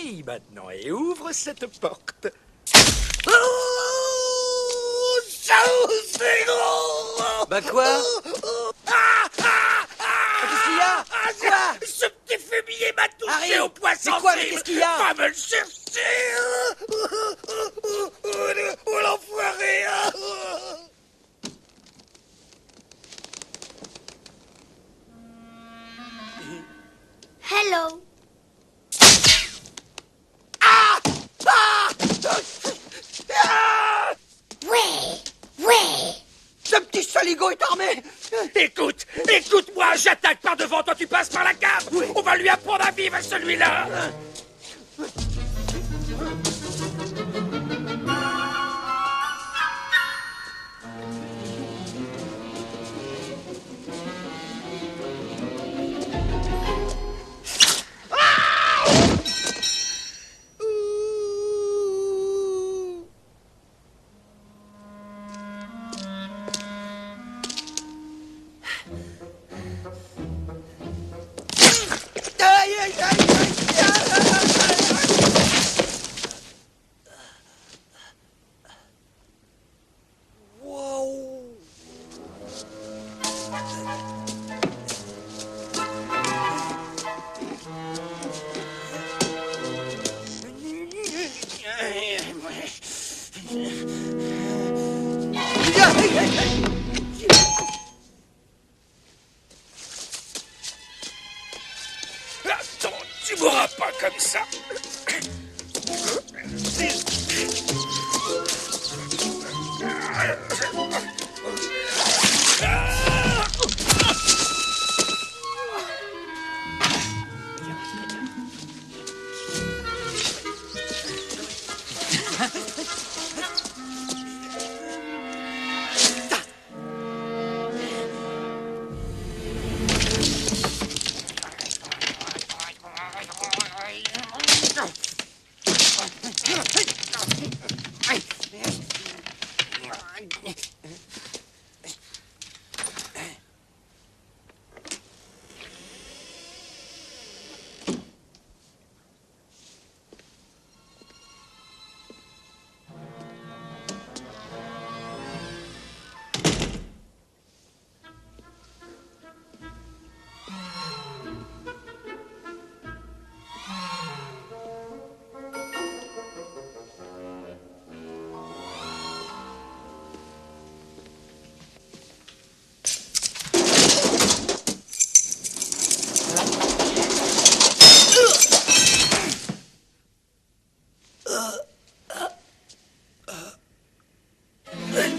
fille maintenant et ouvre cette porte. C'est gros. Bah quoi? Qu'est-ce qu'il y a? Quoi? Ce petit fumier m'a touché Harry, au poisson. mais quoi? Mais qu'est-ce qu'il y a? Va me le chercher. Oh l'enfoiré. Hello. Ouais. Ce petit saligo est armé! Écoute-moi, j'attaque par devant, toi tu passes par la cave. On va lui apprendre à vivre, celui-là. Aïe, aïe, aïe, wow. Attends, tu mourras pas comme ça.